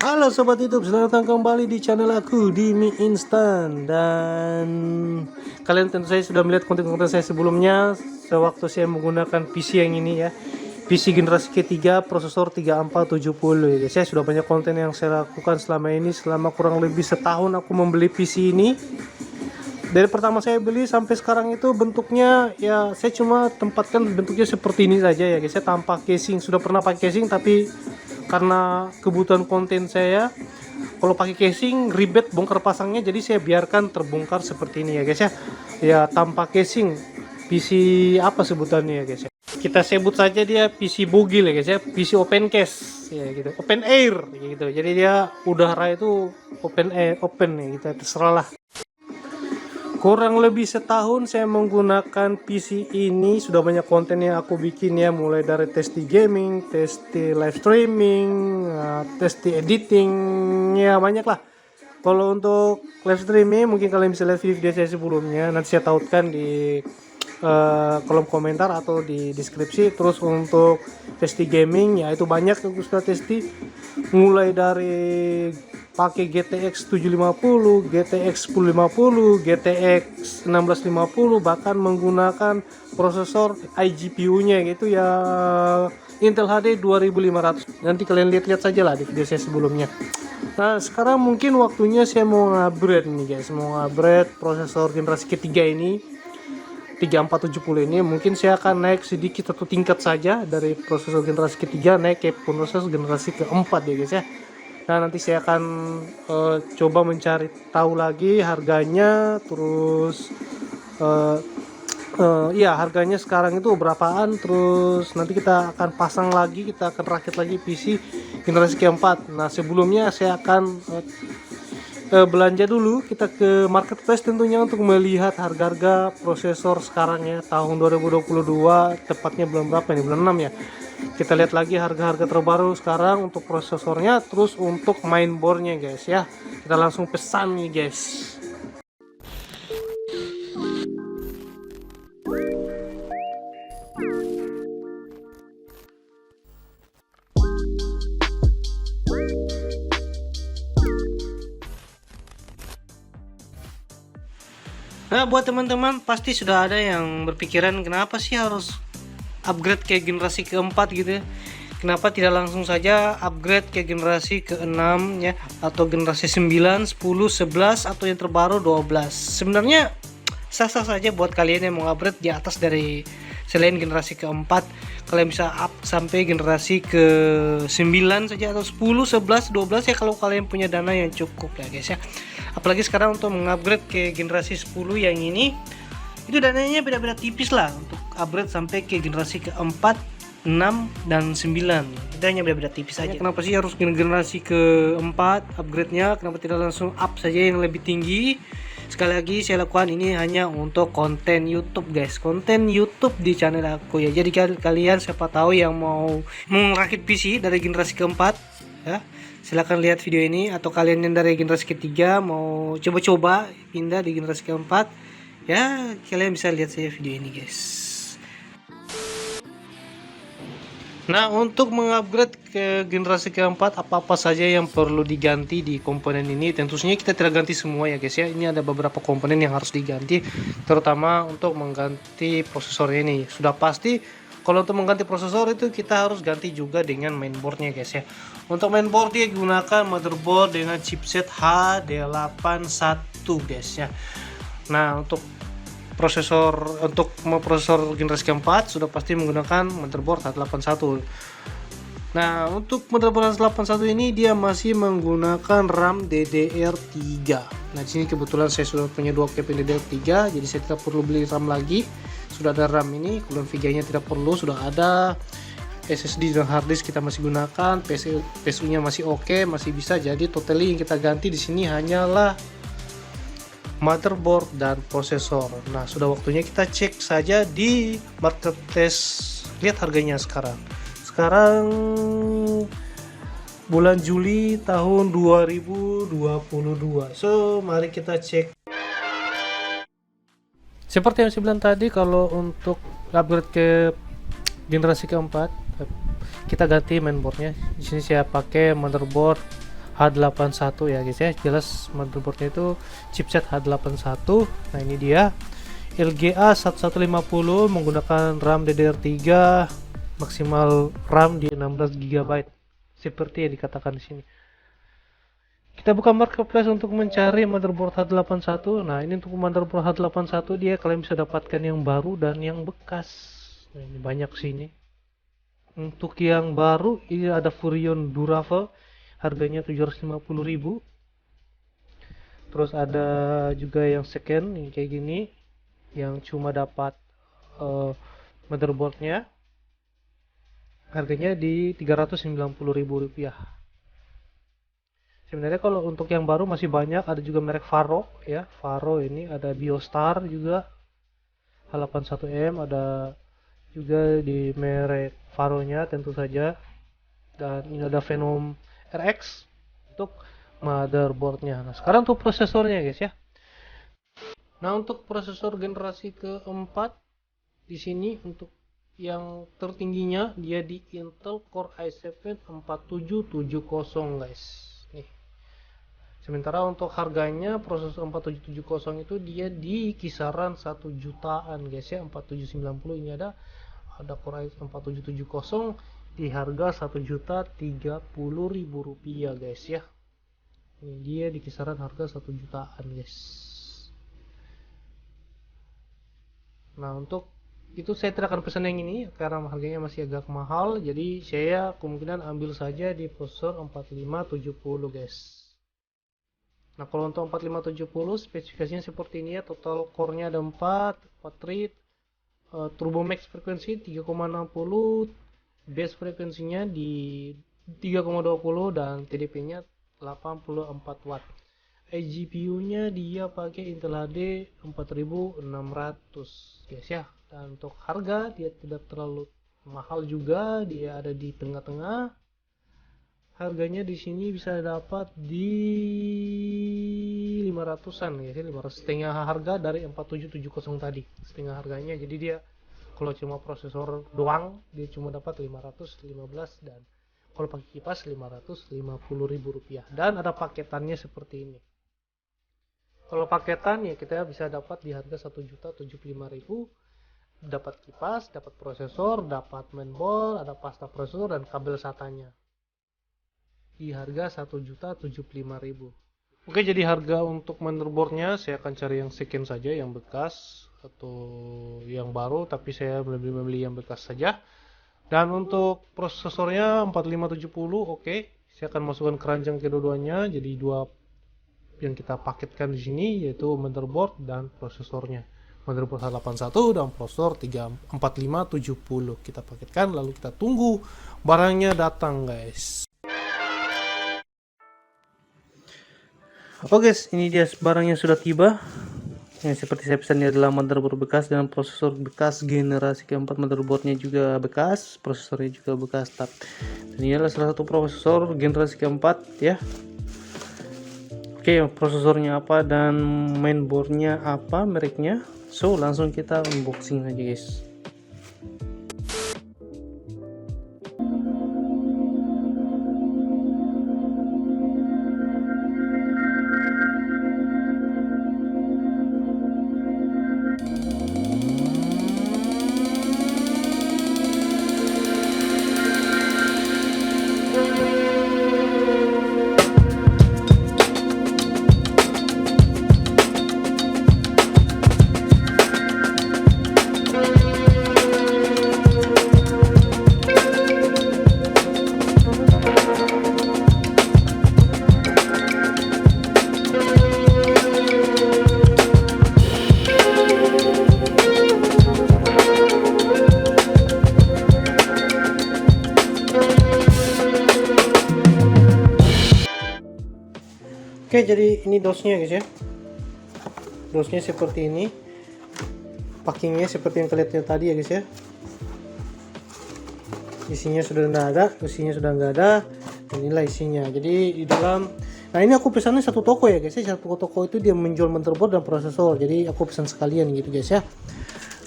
Halo Sobat YouTube, selamat datang kembali di channel aku di Mie Instan. Dan kalian tentu saja sudah melihat konten-konten saya sebelumnya sewaktu saya menggunakan PC yang ini ya, PC generasi ketiga, prosesor 3470 ya guys. Saya sudah banyak konten yang saya lakukan selama ini, selama kurang lebih setahun aku membeli PC ini. Dari pertama saya beli sampai sekarang itu bentuknya ya, saya cuma tempatkan bentuknya seperti ini saja ya guys. Saya tanpa casing, sudah pernah pakai casing tapi karena kebutuhan konten saya, kalau pakai casing ribet bongkar pasangnya, jadi saya biarkan terbongkar seperti ini ya guys ya. Ya tanpa casing, PC apa sebutannya ya guys ya, kita sebut saja dia PC bugil ya guys ya, PC open case ya gitu, open air gitu. Jadi dia udara itu open air, open ya gitu, terserah lah. Kurang lebih setahun saya menggunakan PC ini, sudah banyak konten yang aku bikin ya, mulai dari testi gaming, testi live streaming, testi editing, ya banyak lah. Kalau untuk live streaming mungkin kalian bisa lihat video saya sebelumnya, nanti saya tautkan di kolom komentar atau di deskripsi. Terus untuk testi gaming ya itu banyak yang sudah testi, mulai dari pakai GTX 750, GTX 1050, GTX 1650, bahkan menggunakan prosesor iGPU-nya gitu ya, Intel HD 2500. Nanti kalian lihat-lihat saja lah di video saya sebelumnya. Nah, sekarang mungkin waktunya saya mau upgrade nih guys, mau upgrade prosesor generasi ketiga ini, 3470 ini. Mungkin saya akan naik sedikit satu tingkat saja dari prosesor generasi ketiga naik ke prosesor generasi keempat ya guys ya. Nah, nanti saya akan coba mencari tahu lagi harganya, terus ya harganya sekarang itu berapaan, terus nanti kita akan pasang lagi, kita akan rakit lagi PC generasi keempat. Nah, sebelumnya saya akan belanja dulu, kita ke marketplace tentunya untuk melihat harga-harga prosesor sekarang ya, tahun 2022, tepatnya bulan berapa ini, bulan 6 ya. Kita lihat lagi harga-harga terbaru sekarang untuk prosesornya, terus untuk mainboardnya guys ya. Kita langsung pesan nih guys. Nah, buat teman-teman pasti sudah ada yang berpikiran kenapa sih harus upgrade ke generasi keempat gitu ya. Kenapa tidak langsung saja upgrade ke generasi ke-6 ya, atau generasi 9, 10, 11 atau yang terbaru 12. Sebenarnya sah-sah saja buat kalian yang mau upgrade di atas dari selain generasi keempat. Kalian bisa up sampai generasi ke-9 saja atau 10, 11, 12 ya kalau kalian punya dana yang cukup ya guys ya. Apalagi sekarang untuk mengupgrade ke generasi 10 yang ini, itu dananya beda-beda tipis lah untuk upgrade sampai ke generasi keempat, 6 dan 9. Itu hanya beda-beda tipis saja. Kenapa sih harus generasi keempat upgrade-nya? Kenapa tidak langsung up saja yang lebih tinggi? Sekali lagi saya lakukan ini hanya untuk konten YouTube guys, konten YouTube di channel aku ya. Jadi kalian siapa tahu yang mau merakit PC dari generasi keempat ya, silahkan lihat video ini. Atau kalian yang dari generasi ketiga mau coba-coba pindah di generasi keempat ya, kalian bisa lihat saya video ini guys. Nah, untuk mengupgrade ke generasi keempat, apa-apa saja yang perlu diganti di komponen ini? Tentunya kita tidak ganti semua ya guys ya. Ini ada beberapa komponen yang harus diganti, terutama untuk mengganti prosesor ini. Sudah pasti kalau untuk mengganti prosesor itu kita harus ganti juga dengan mainboardnya guys ya. Untuk mainboard dia gunakan motherboard dengan chipset H81 guys ya. Nah, untuk prosesor generasi keempat sudah pasti menggunakan motherboard H81. Nah, untuk motherboard H81 ini dia masih menggunakan RAM DDR3. Nah, di sini kebetulan saya sudah punya 2 cap DDR3, jadi saya tidak perlu beli RAM lagi. Sudah ada RAM ini, kemudian VGA-nya tidak perlu, sudah ada SSD dan harddisk kita masih gunakan, PSU-nya masih oke, masih bisa. Jadi totally yang kita ganti di sini hanyalah motherboard dan prosesor. Nah, sudah waktunya kita cek saja di marketplace, lihat harganya sekarang. Sekarang bulan Juli tahun 2022. So, mari kita cek. Seperti yang saya bilang tadi, kalau untuk upgrade ke generasi keempat, kita ganti mainboardnya. Di sini saya pakai motherboard H81 ya guys ya, jelas motherboardnya itu chipset H81. Nah ini dia LGA 1150 menggunakan RAM DDR3, maksimal RAM di 16 GB seperti yang dikatakan di sini. Kita buka marketplace untuk mencari motherboard H81. Nah ini untuk motherboard H81 dia kalian bisa dapatkan yang baru dan yang bekas. Nah, ini banyak sini. Untuk yang baru ini ada Furion Durable, harganya 750.000. Terus ada juga yang second yang kayak gini, yang cuma dapat motherboardnya, harganya di 390.000 rupiah. Sebenarnya kalau untuk yang baru masih banyak, ada juga merek Faro ya. Faro ini ada Biostar juga H81M, ada juga di merek Faro-nya tentu saja. Dan ini ada Venom RX untuk motherboardnya. Nah, sekarang untuk prosesornya guys ya. Nah, untuk prosesor generasi keempat di sini untuk yang tertingginya dia di Intel Core i7 4770 guys. Nih. Sementara untuk harganya prosesor 4770 itu dia di kisaran 1 jutaan guys ya. 4790 ini ada Core i7 4770 di harga 1.030.000 rupiah guys ya. Ini dia di kisaran harga 1 jutaan guys. Nah untuk itu saya tidak akan pesan yang ini karena harganya masih agak mahal, jadi saya kemungkinan ambil saja di prosesor 4570 guys. Nah kalau untuk 4570 spesifikasinya seperti ini ya, total core-nya ada 4 thread, turbo max frekuensi 3,60, base frekuensinya di 3,20 dan TDP-nya 84 watt. GPU-nya dia pakai Intel HD 4600 guys ya. Dan untuk harga dia tidak terlalu mahal juga, dia ada di tengah-tengah. Harganya di sini bisa dapat di 500-an guys ya, 500 setengah harga dari 4770 tadi. Setengah harganya, jadi dia kalau cuma prosesor doang dia cuma dapat 515, dan kalau pakai kipas 550.000 rupiah. Dan ada paketannya seperti ini. Kalau paketan ya kita bisa dapat di harga 1.075.000, dapat kipas, dapat prosesor, dapat mainboard, ada pasta prosesor dan kabel SATA-nya. Di harga 1.075.000. Oke, jadi harga untuk motherboardnya saya akan cari yang second saja, yang bekas atau yang baru, tapi saya membeli yang bekas saja. Dan untuk prosesornya 4570, oke. Saya akan masukkan keranjang kedua-duanya, jadi dua yang kita paketkan di sini yaitu motherboard dan prosesornya. Motherboard H81 dan prosesor 4570 kita paketkan, lalu kita tunggu barangnya datang guys. Oke guys, ini dia barangnya sudah tiba. Yang seperti saya pesan, ini adalah motherboard bekas dan prosesor bekas generasi keempat. Motherboardnya juga bekas, prosesornya juga bekas. Dan ini adalah salah satu prosesor generasi keempat ya. Oke, prosesornya apa dan mainboardnya apa, mereknya. So langsung kita unboxing aja guys. Oke, jadi ini dosnya guys ya. Dosnya seperti ini. Packingnya seperti yang kalian lihat tadi ya guys ya. Isinya sudah nggak ada, nggak ada. Dan inilah isinya. Jadi di dalam, nah ini aku pesannya satu toko ya guys ya. Satu toko itu dia menjual motherboard dan prosesor. Jadi aku pesan sekalian gitu guys ya.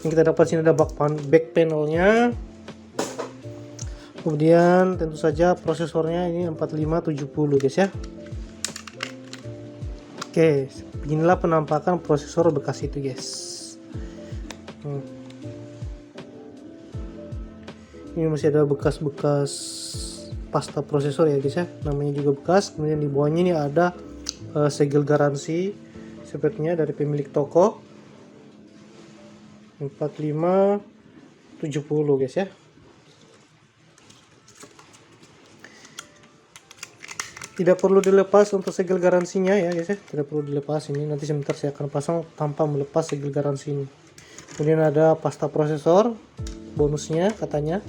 Yang kita dapat sini ada back panelnya. Kemudian tentu saja prosesornya ini 4570 guys ya. Oke, beginilah penampakan prosesor bekas itu guys. Ini masih ada bekas-bekas pasta prosesor ya guys ya, namanya juga bekas. Kemudian di bawahnya ini ada segel garansi sepertinya dari pemilik toko 4570 guys ya. Tidak perlu dilepas untuk segel garansinya ya guys ya, tidak perlu dilepas. Ini nanti sebentar saya akan pasang tanpa melepas segel garansi ini. Kemudian ada pasta prosesor bonusnya katanya.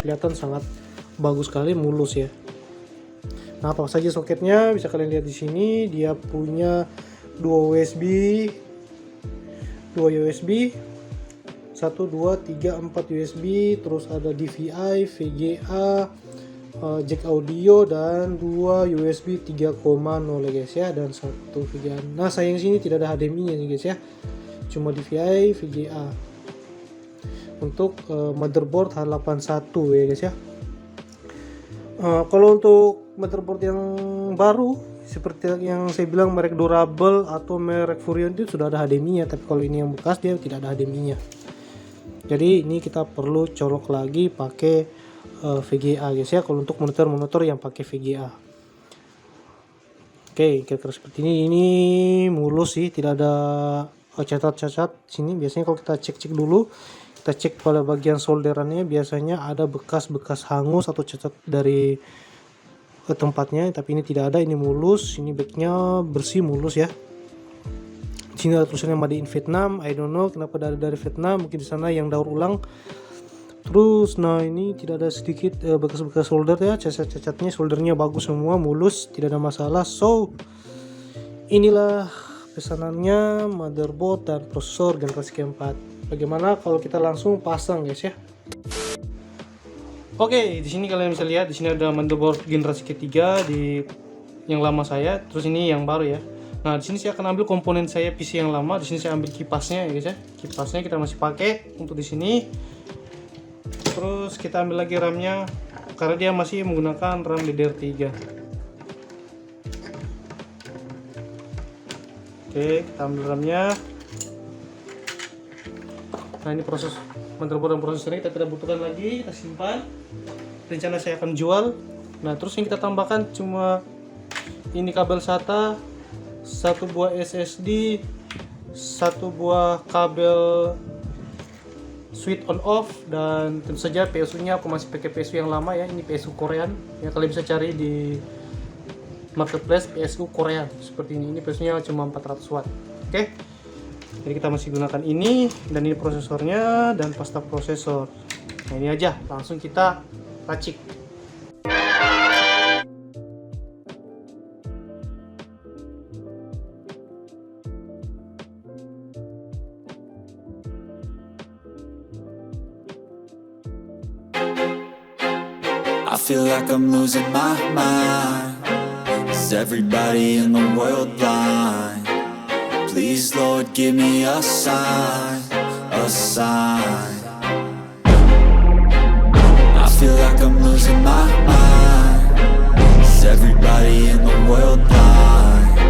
Kelihatan sangat bagus sekali, mulus ya. Nah, apa saja soketnya bisa kalian lihat di sini. Dia punya dua USB 1, 2, 3, 4 USB, terus ada DVI, VGA, jack audio, dan 2 USB 3.0 ya guys ya, dan 1 VGA. Nah, sayang sini tidak ada HDMI nya nih guys ya, cuma DVI, VGA. Untuk motherboard H81 ya guys ya. Kalau untuk motherboard yang baru seperti yang saya bilang, merek durable atau merek Furion itu sudah ada HDMI nya, tapi kalau ini yang bekas dia tidak ada HDMI nya. Jadi ini kita perlu colok lagi pakai VGA guys ya, kalau untuk monitor yang pakai VGA. Oke, kira-kira seperti ini. Ini mulus sih, tidak ada cacat-cacat sini. Biasanya kalau kita cek dulu, kita cek pada bagian solderannya, biasanya ada bekas-bekas hangus atau cacat dari tempatnya, tapi ini tidak ada. Ini mulus, ini backnya bersih, mulus ya. Di sini ada tulisannya Made in Vietnam. I don't know kenapa dari Vietnam, mungkin di sana yang daur ulang. Terus nah ini tidak ada sedikit bekas-bekas solder ya, cacat-cacatnya, soldernya bagus semua, mulus, tidak ada masalah. So inilah pesanannya motherboard dan prosesor generasi keempat. Bagaimana kalau kita langsung pasang guys ya? Oke, di sini kalian bisa lihat, di sini ada motherboard generasi ketiga di yang lama saya, terus ini yang baru ya. Nah, di sini saya akan ambil komponen saya PC yang lama. Di sini saya ambil kipasnya ya guys ya. Kipasnya kita masih pakai untuk di sini. Terus kita ambil lagi RAM-nya karena dia masih menggunakan RAM DDR3. Oke, kita ambil RAM-nya. Nah, ini proses motherboard dan prosesornya kita tidak butuhkan lagi, kita simpan. Rencana saya akan jual. Nah, terus yang kita tambahkan cuma ini kabel SATA, satu buah SSD, satu buah kabel switch on off, dan tentu saja PSU nya aku masih pakai PSU yang lama ya. Ini PSU Korean yang kalian bisa cari di marketplace, PSU Korean seperti ini. Ini PSU nya cuma 400 watt. Oke, jadi kita masih gunakan ini, dan ini prosesornya dan pasta prosesor. Nah, ini aja, langsung kita racik. I feel like I'm losing my mind. Is everybody in the world blind? Please, Lord, give me a sign, a sign. I feel like I'm losing my mind. Is everybody in the world blind?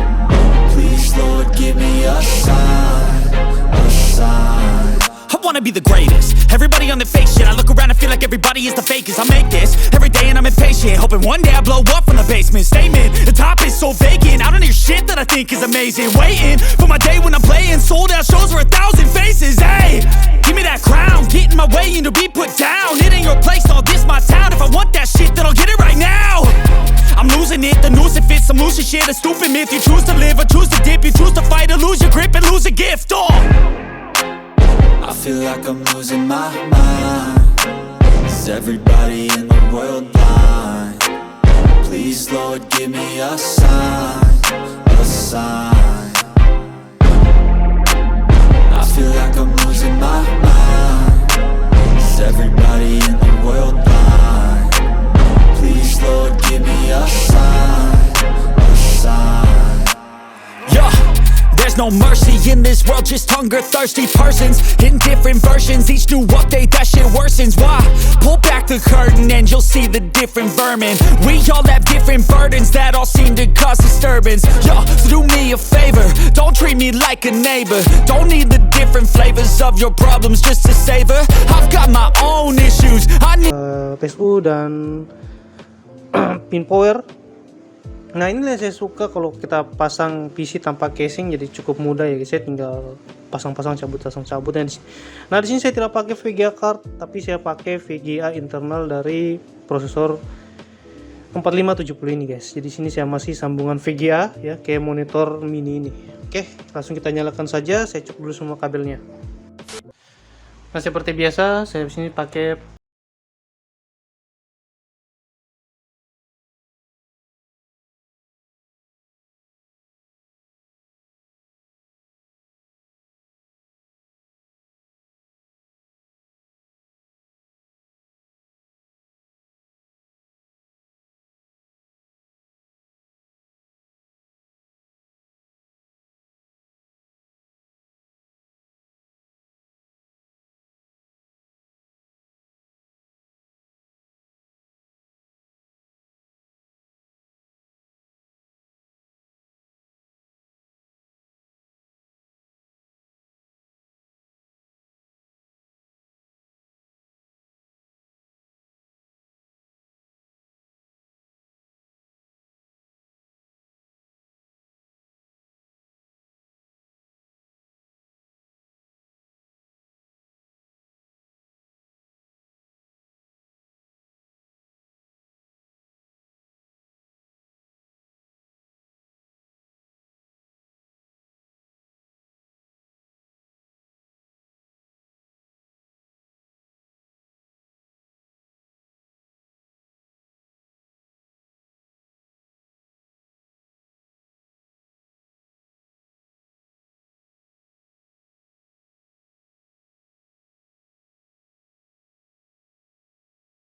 Please, Lord, give me a sign, a sign. I wanna be the greatest. Everybody on the fake shit, I look around and feel like everybody is the fakest. I make this every day and I'm impatient, hoping one day I blow up from the basement. Statement, the top is so vacant, I don't hear shit that I think is amazing. Waiting for my day when I'm playing sold out shows for 1,000 faces. Hey, give me that crown, get in my way and to be put down. It ain't your place, no, this my town. If I want that shit, then I'll get it right now. I'm losing it, the noose it fits, I'm losing shit, a stupid myth. You choose to live or choose to dip, you choose to fight or lose your grip and lose a gift. Oh, I feel like I'm losing my mind. Is everybody in the world blind? Please, Lord, give me a sign, a sign. I feel like I'm losing my mind. Is everybody in the world blind? Please, Lord, give me a sign, a sign. Yeah, there's no mercy in this world, just hunger-thirsty persons in different versions. Each new update, that shit worsens. Why? Pull back the curtain and you'll see the different vermin. We all have different burdens that all seem to cause disturbance. Yo, so do me a favor, don't treat me like a neighbor. Don't need the different flavors of your problems just to savor. I've got my own issues, I need PSU dan pin power. Nah, inilah saya suka kalau kita pasang PC tanpa casing, jadi cukup mudah ya guys. Saya tinggal pasang-pasang cabut. Nah, di sini saya tidak pakai VGA card, tapi saya pakai VGA internal dari prosesor 4570 ini guys. Jadi sini saya masih sambungan VGA ya, kayak monitor mini ini. Oke, langsung kita nyalakan saja. Saya cek dulu semua kabelnya. Nah, seperti biasa saya di sini pakai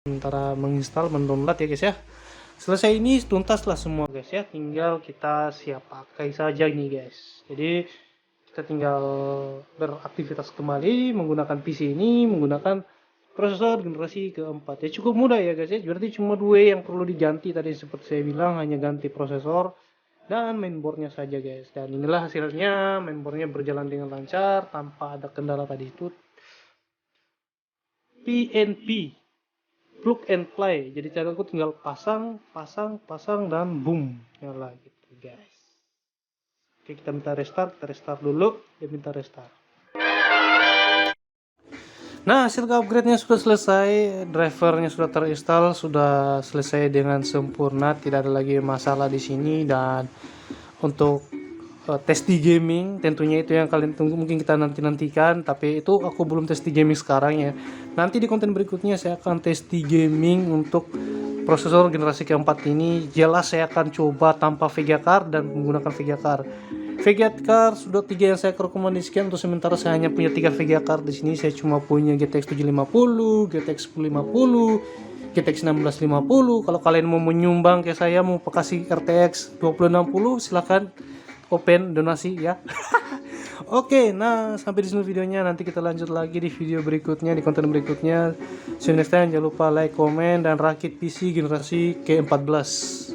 sementara menginstal, mendownload ya guys ya. Selesai ini tuntaslah semua guys ya, tinggal kita siap pakai saja ini guys. Jadi kita tinggal beraktivitas kembali menggunakan PC ini, menggunakan prosesor generasi keempat ya. Cukup mudah ya guys ya, berarti cuma dua yang perlu diganti tadi seperti saya bilang, hanya ganti prosesor dan mainboardnya saja guys. Dan inilah hasilnya, mainboardnya berjalan dengan lancar tanpa ada kendala tadi itu. PNP, plug and play, jadi channelku tinggal pasang dan boom, nyala gitu guys. Oke, kita minta restart dulu, dia minta restart. Nah, hasil upgrade-nya sudah selesai, drivernya sudah terinstall, sudah selesai dengan sempurna, tidak ada lagi masalah di sini. Dan untuk tes di gaming tentunya itu yang kalian tunggu, mungkin kita nantikan, tapi itu aku belum tes di gaming sekarang ya. Nanti di konten berikutnya saya akan tes di gaming untuk prosesor generasi keempat ini. Jelas saya akan coba tanpa VGA card dan menggunakan VGA card. VGA card sudah 3 yang saya rekomendasikan. Untuk sementara saya hanya punya 3 VGA card di sini. Saya cuma punya GTX 750, GTX 1050, GTX 1650. Kalau kalian mau menyumbang kayak saya, mau kasih RTX 2060, silahkan open donasi ya. Oke, nah sampai di sini videonya. Nanti kita lanjut lagi di video berikutnya, di konten berikutnya. See you next time. Jangan lupa like, komen, dan rakit PC generasi ke-14.